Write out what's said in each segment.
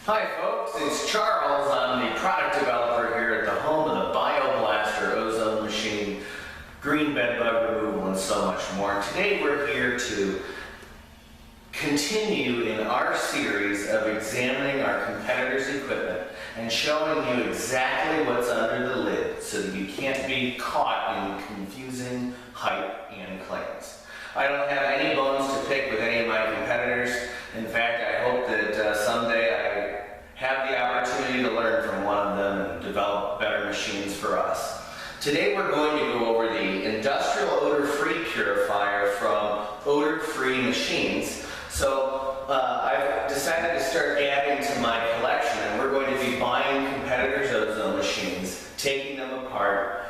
Hi folks, it's Charles. I'm the product developer here at the home of the BioBlaster Ozone machine, green bed bug removal, and so much more. Today we're here to continue in our series of examining our competitors' equipment and showing you exactly what's under the lid so that you can't be caught in confusing hype and claims. I don't have any bones to pick with any of my competitors. In fact, I hope that someday I have the opportunity to learn from one of them and develop better machines for us. Today we're going to go over the industrial odor free purifier from Odor Free Machines. So I've decided to start adding to my collection, and we're going to be buying competitors' ozone machines, taking them apart,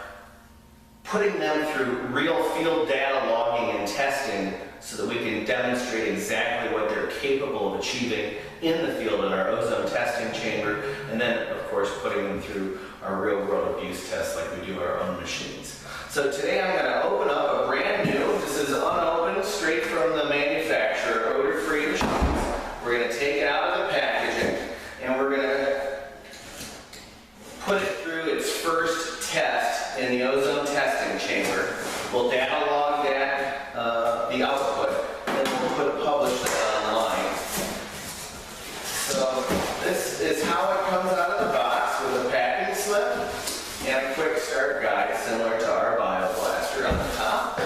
putting them through real field data logging and testing so that we can demonstrate exactly what they're capable of achieving in the field in our ozone testing chamber, and then of course putting them through our real world abuse tests like we do our own machines. So today I'm going to open up a brand new, this is unopened, straight from the manufacturer, Odor Free Machines. We're going to take it out of the packaging and we're going to put it through its first test in the ozone testing chamber. We'll data log that, the output, and we'll publish that online. So this is how it comes out of the box with a packing slip and a quick start guide similar to our BioBlaster on the top.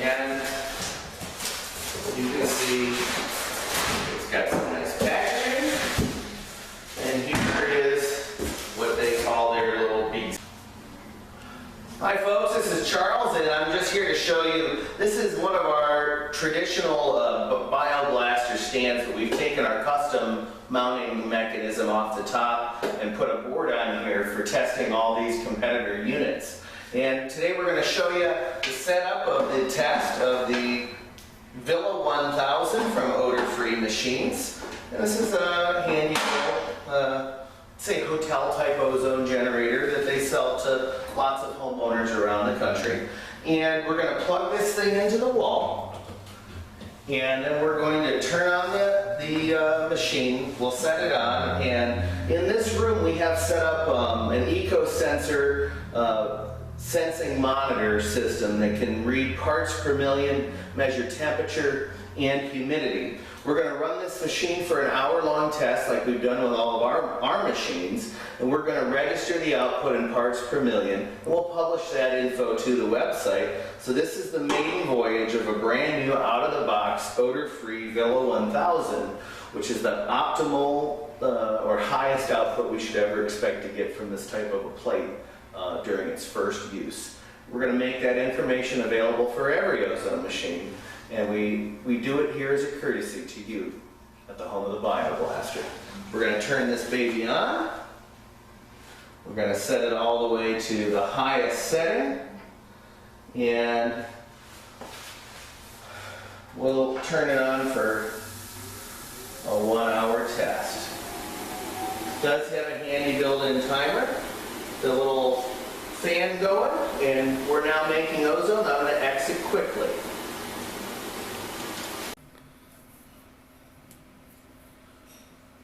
And you can see it's got some nice packaging. And here is what they call their little beast. Hi folks, this is Charles, and I'm just here to show you, this is one of our traditional BioBlaster stands, but we've taken our custom mounting mechanism off the top and put a board on here for testing all these competitor units. And today we're going to show you the setup of the test of the Villa 1000 from Odor Free Machines. And this is a handy little say hotel type ozone generator that they sell to lots of homeowners around the country. And we're going to plug this thing into the wall, and then we're going to turn on the machine. We'll set it on, and in this room we have set up an eco-sensor sensing monitor system that can read parts per million, measure temperature and humidity. We're going to run this machine for an hour-long test like we've done with all of our machines, and we're going to register the output in parts per million, and we'll publish that info to the website. So this is the maiden voyage of a brand new out-of-the-box odor-free Villa 1000, which is the optimal or highest output we should ever expect to get from this type of a plate during its first use. We're going to make that information available for every ozone machine. And we do it here as a courtesy to you at the home of the BioBlaster. We're going to turn this baby on. We're going to set it all the way to the highest setting. And we'll turn it on for a 1-hour test. It does have a handy built-in timer. The little fan going. And we're now making ozone. I'm going to exit quickly.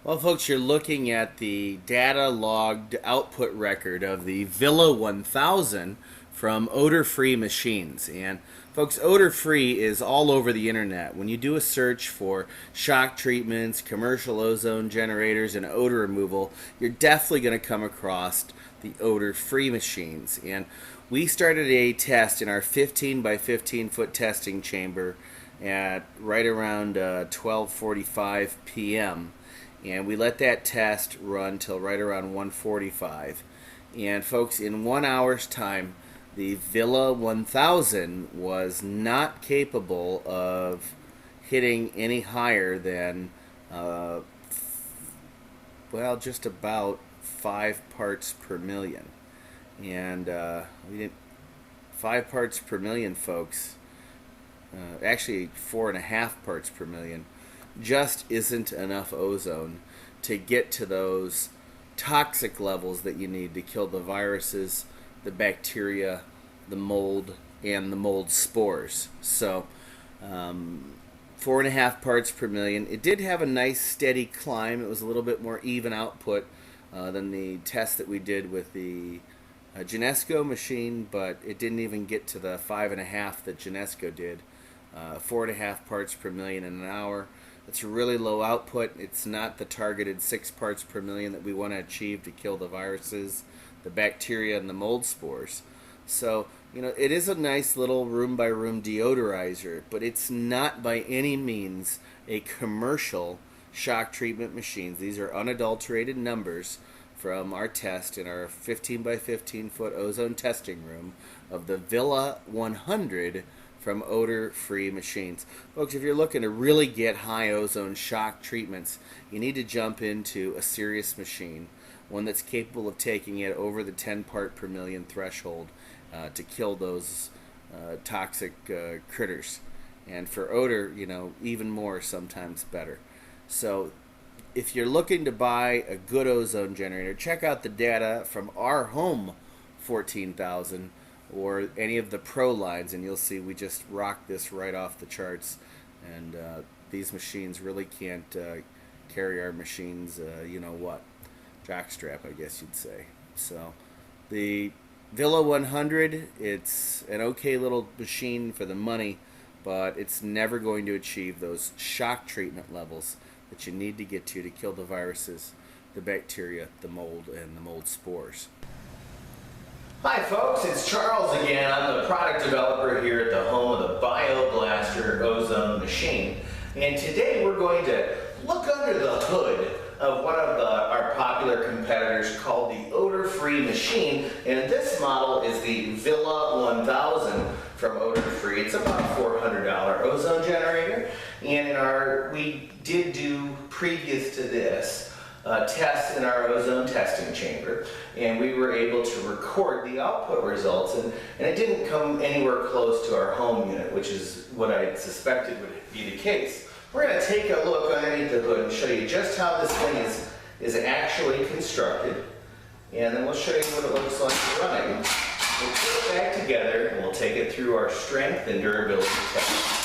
Well folks, you're looking at the data logged output record of the Villa 1000 from Odor Free Machines. And folks, Odor Free is all over the internet. When you do a search for shock treatments, commercial ozone generators, and odor removal, you're definitely going to come across the Odor Free Machines. And we started a test in our 15 by 15 foot testing chamber at right around 12:45 p.m. And we let that test run till right around 1:45. And folks, in 1 hour's time, the Villa 1000 was not capable of hitting any higher than, well, just about 5 parts per million. And we didn't 5 parts per million, folks. Actually, 4.5 parts per million. Just isn't enough ozone to get to those toxic levels that you need to kill the viruses, the bacteria, the mold, and the mold spores. So 4.5 parts per million. It did have a nice steady climb. It was a little bit more even output than the test that we did with the Genesco machine, but it didn't even get to the 5.5 that Genesco did. 4.5 parts per million in an hour. It's a really low output. It's not the targeted 6 parts per million that we want to achieve to kill the viruses, the bacteria, and the mold spores. So, you know, it is a nice little room-by-room deodorizer, but it's not by any means a commercial shock treatment machine. These are unadulterated numbers from our test in our 15 by 15 foot ozone testing room of the Villa 100 from Odor Free Machines. Folks, if you're looking to really get high ozone shock treatments, you need to jump into a serious machine, one that's capable of taking it over the 10 part per million threshold to kill those toxic critters. And for odor, you know, even more, sometimes better. So if you're looking to buy a good ozone generator, check out the data from our home 14,000 or any of the Pro lines, and you'll see we just rock this right off the charts. And these machines really can't carry our machines, you know what, jockstrap, I guess you'd say. So the Villa 100, it's an okay little machine for the money, but it's never going to achieve those shock treatment levels that you need to get to kill the viruses, the bacteria, the mold, and the mold spores. Hi folks, it's Charles again. I'm the product developer here at the home of the BioBlaster Ozone machine. And today we're going to look under the hood of one of our popular competitors called the Odor Free Machine. And this model is the Villa 1000 from Odor Free. It's about a $400 ozone generator. And we did do, previous to this, tests in our ozone testing chamber, and we were able to record the output results, and it didn't come anywhere close to our home unit, which is what I suspected would be the case. We're going to take a look underneath the hood and show you just how this thing is actually constructed, and then we'll show you what it looks like running. We'll put it back together, and we'll take it through our strength and durability test.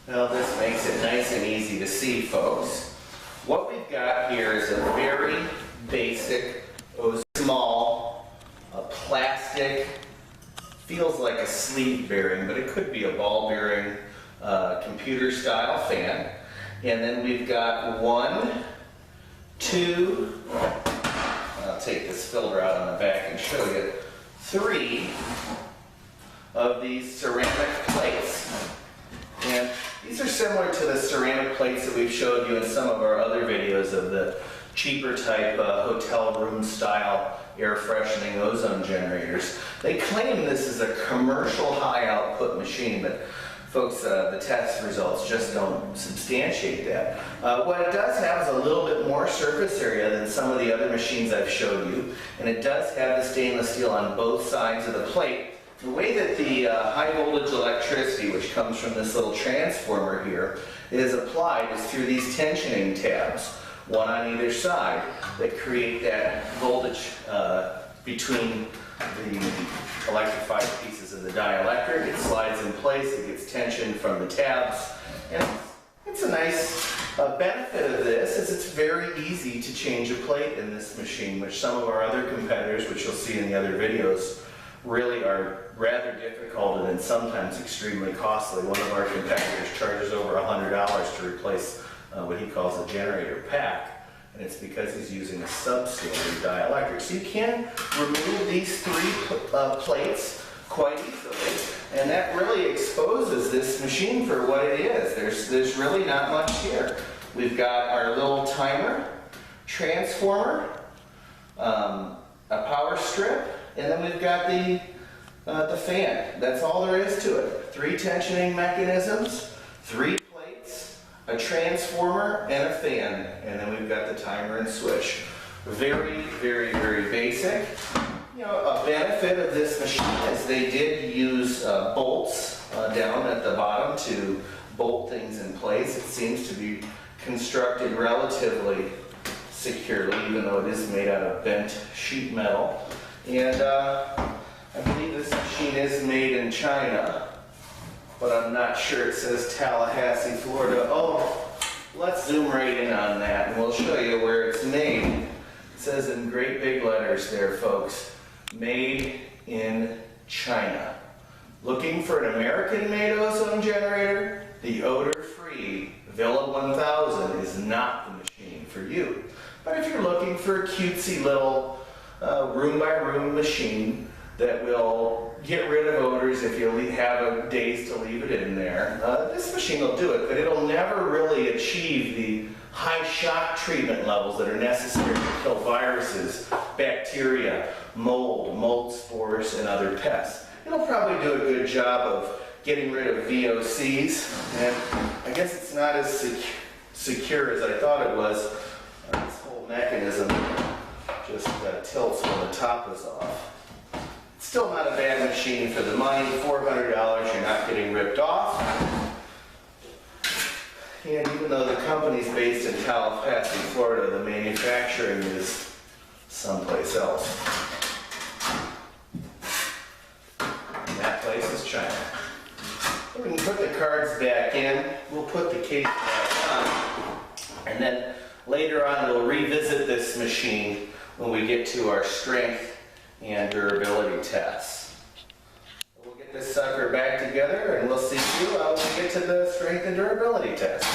Well, this makes it nice and easy to see, folks. What we've got here is a very basic, small, plastic, feels like a sleeve bearing, but it could be a ball bearing computer style fan. And then we've got 1, 2, I'll take this filter out on the back and show you, 3 of these ceramic plates. And these are similar to the ceramic plates that we've showed you in some of our other videos of the cheaper type hotel room style air freshening ozone generators. They claim this is a commercial high output machine, but folks, the test results just don't substantiate that. What it does have is a little bit more surface area than some of the other machines I've showed you, and it does have the stainless steel on both sides of the plate. The way that the high voltage electricity, which comes from this little transformer here, is applied is through these tensioning tabs, one on either side, that create that voltage between the electrified pieces of the dielectric. It slides in place, it gets tension from the tabs, and it's a nice benefit of this is it's very easy to change a plate in this machine, which some of our other competitors, which you'll see in the other videos, really are rather difficult and sometimes extremely costly. One of our competitors charges over $100 to replace what he calls a generator pack, and it's because he's using a substandard dielectric. So you can remove these 3 plates quite easily, and that really exposes this machine for what it is. There's really not much here. We've got our little timer, transformer, a power strip, and then we've got the fan. That's all there is to it. 3 tensioning mechanisms, 3 plates, a transformer, and a fan. And then we've got the timer and switch. Very, very, very basic. You know, a benefit of this machine is they did use bolts down at the bottom to bolt things in place. It seems to be constructed relatively securely, even though it is made out of bent sheet metal. And I believe this machine is made in China, but I'm not sure. It says Tallahassee, Florida. Oh, let's zoom right in on that and we'll show you where it's made. It says in great big letters there, folks, made in China. Looking for an American-made ozone generator? The Odor Free Villa 1000 is not the machine for you. But if you're looking for a cutesy little room-by-room machine that will get rid of odors if you have days to leave it in there, this machine will do it, but it'll never really achieve the high shock treatment levels that are necessary to kill viruses, bacteria, mold spores, and other pests. It'll probably do a good job of getting rid of VOCs, and I guess it's not as secure as I thought it was. This whole mechanism just tilts when the top is off. Still not a bad machine for the money. $400, you're not getting ripped off. And even though the company's based in Tallahassee, Florida, the manufacturing is someplace else. And that place is China. We can put the cards back in. We'll put the case back on. And then later on we'll revisit this machine when we get to our strength and durability tests. We'll get this sucker back together and we'll see you when we get to the strength and durability test.